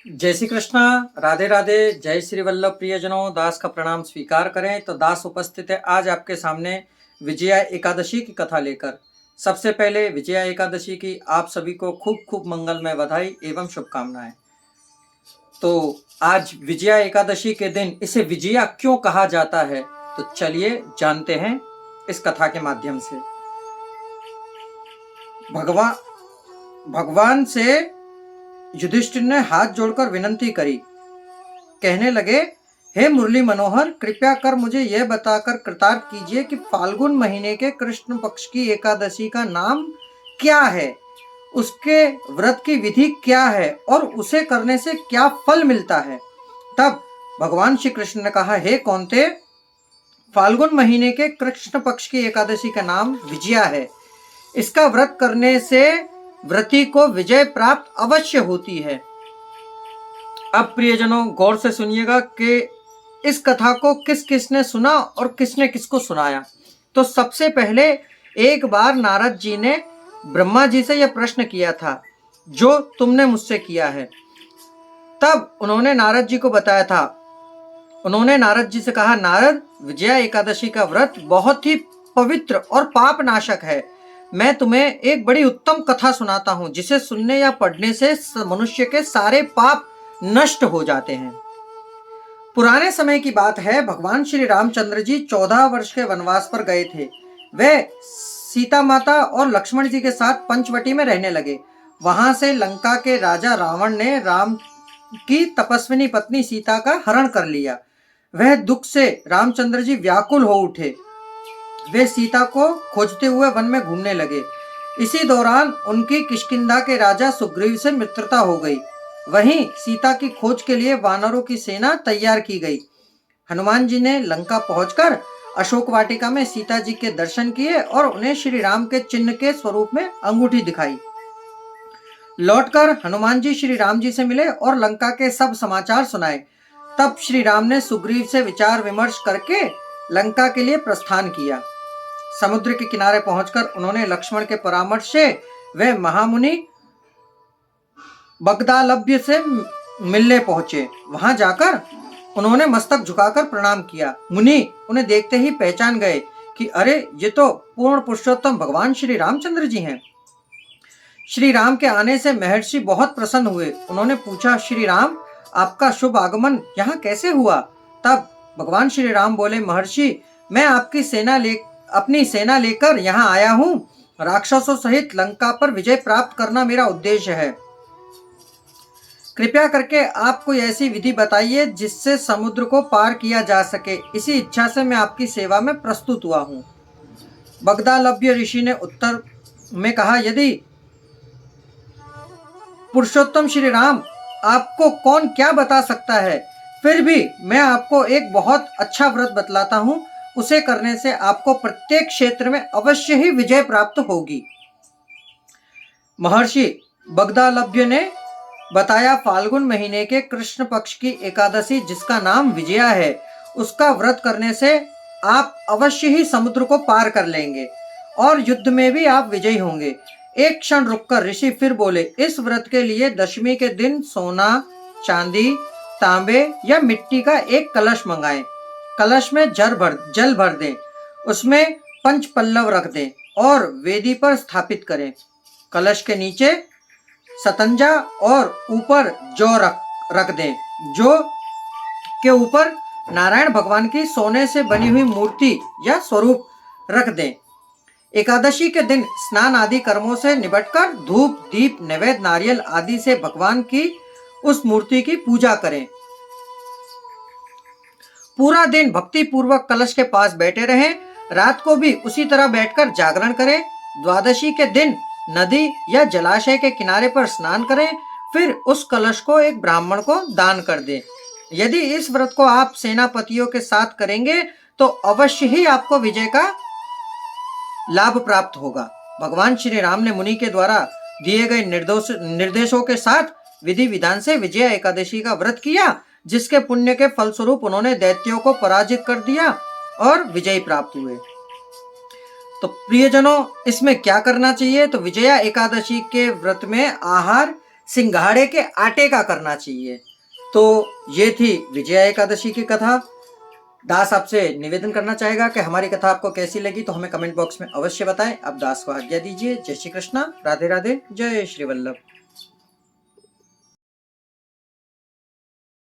जय श्री कृष्णा। राधे राधे। जय श्री वल्लभ प्रियजनों, दास का प्रणाम स्वीकार करें। तो दास उपस्थित है आज आपके सामने विजया एकादशी की कथा लेकर। सबसे पहले विजया एकादशी की आप सभी को खूब खूब मंगलमय बधाई एवं शुभकामनाएं। तो आज विजया एकादशी के दिन इसे विजया क्यों कहा जाता है, तो चलिए जानते हैं इस कथा के माध्यम से। भगवान से युधिष्ठिर ने हाथ जोड़कर विनती करी। कहने लगे, हे मुरली मनोहर, कृपया कर मुझे यह बताकर कृतार्थ कीजिए कि फाल्गुन महीने के कृष्ण पक्ष की एकादशी का नाम क्या है, उसके व्रत की विधि क्या है और उसे करने से क्या फल मिलता है। तब भगवान श्री कृष्ण ने कहा, हे कौन्ते, फाल्गुन महीने के कृष्ण पक्ष की एकादशी का नाम विजया है। इसका व्रत करने से व्रती को विजय प्राप्त अवश्य होती है। अब प्रियजनों गौर से सुनिएगा कि इस कथा को किस किसने सुना और किसने किसको सुनाया। तो सबसे पहले एक बार नारद जी ने ब्रह्मा जी से यह प्रश्न किया था जो तुमने मुझसे किया है। तब उन्होंने नारद जी को बताया था। उन्होंने नारद जी से कहा, नारद, विजया एकादशी का व्रत बहुत ही पवित्र और पाप नाशक है। मैं तुम्हें एक बड़ी उत्तम कथा सुनाता हूँ जिसे सुनने या पढ़ने से मनुष्य के सारे पाप नष्ट हो जाते हैं। पुराने समय की बात है। भगवान श्री रामचंद्र जी 14 वर्ष के वनवास पर गए थे। वे सीता माता और लक्ष्मण जी के साथ पंचवटी में रहने लगे। वहां से लंका के राजा रावण ने राम की तपस्विनी पत्नी सीता का हरण कर लिया। वह दुख से रामचंद्र जी व्याकुल हो उठे। वे सीता को खोजते हुए वन में घूमने लगे। इसी दौरान उनकी किष्किंधा के राजा सुग्रीव से मित्रता हो गई। वहीं सीता की खोज के लिए वानरों की सेना तैयार की गई। हनुमान जी ने लंका पहुंचकर अशोक वाटिका में सीता जी के दर्शन किए और उन्हें श्री राम के चिन्ह के स्वरूप में अंगूठी दिखाई। लौटकर हनुमान जी श्री राम जी से मिले और लंका के सब समाचार सुनाए। तब श्री राम ने सुग्रीव से विचार विमर्श करके लंका के लिए प्रस्थान किया। समुद्र के किनारे पहुंचकर उन्होंने लक्ष्मण के परामर्श से वे महामुनि बगदालभ्य से मिलने पहुंचे। वहां जाकर उन्होंने मस्तक झुकाकर प्रणाम किया। मुनि उन्हें देखते ही पहचान गए कि अरे, ये तो पूर्ण पुरुषोत्तम भगवान श्री रामचंद्र जी हैं। श्री राम के आने से महर्षि बहुत प्रसन्न हुए। उन्होंने पूछा, श्री राम, आपका शुभ आगमन यहाँ कैसे हुआ? तब भगवान श्री राम बोले, महर्षि, मैं अपनी सेना लेकर यहाँ आया हूँ। राक्षसों सहित लंका पर विजय प्राप्त करना मेरा उद्देश्य है। कृपया करके आप कोई ऐसी विधि बताइए जिससे समुद्र को पार किया जा सके। इसी इच्छा से मैं आपकी सेवा में प्रस्तुत हुआ हूँ। बगदालभ्य ऋषि ने उत्तर में कहा, यदि पुरुषोत्तम श्री राम, आपको कौन क्या बता सकता है, फिर भी मैं आपको एक बहुत अच्छा व्रत बतलाता हूँ। उसे करने से आपको प्रत्येक क्षेत्र में अवश्य ही विजय प्राप्त होगी। महर्षि बगदालभ्य ने बताया, फाल्गुन महीने के कृष्ण पक्ष की एकादशी जिसका नाम विजया है, उसका व्रत करने से आप अवश्य ही समुद्र को पार कर लेंगे और युद्ध में भी आप विजयी होंगे। एक क्षण रुककर ऋषि फिर बोले, इस व्रत के लिए दशमी के दिन सोना, चांदी, तांबे या मिट्टी का एक कलश मंगाएं। कलश में जल भर दें, उसमें पंच पल्लव रख दें और वेदी पर स्थापित करें। कलश के नीचे सतंजा और ऊपर जौ रख दें। जौ के ऊपर नारायण भगवान की सोने से बनी हुई मूर्ति या स्वरूप रख दें। एकादशी के दिन स्नान आदि कर्मों से निपटकर धूप, दीप, नैवेद्य, नारियल आदि से भगवान की उस मूर्ति की पूजा करें। पूरा दिन भक्ति पूर्वक कलश के पास बैठे रहें। रात को भी उसी तरह बैठकर जागरण करें। द्वादशी के दिन नदी या जलाशय के किनारे पर स्नान करें। फिर उस कलश को एक ब्राह्मण को दान कर दें। यदि इस व्रत को आप सेनापतियों के साथ करेंगे तो अवश्य ही आपको विजय का लाभ प्राप्त होगा। भगवान श्री राम ने मुनि के द्वारा दिए गए निर्देशों के साथ विधि विधान से विजया एकादशी का व्रत किया, जिसके पुण्य के फलस्वरूप उन्होंने दैत्यों को पराजित कर दिया और विजय प्राप्त हुए। तो प्रियजनों, इसमें क्या करना चाहिए? तो विजया एकादशी के व्रत में आहार सिंघाड़े के आटे का करना चाहिए। तो ये थी विजया एकादशी की कथा। दास आपसे निवेदन करना चाहेगा कि हमारी कथा आपको कैसी लगी, तो हमें कमेंट बॉक्स में अवश्य बताएं। अब दास को आज्ञा दीजिए। जय श्री कृष्णा, राधे राधे, जय श्री वल्लभ।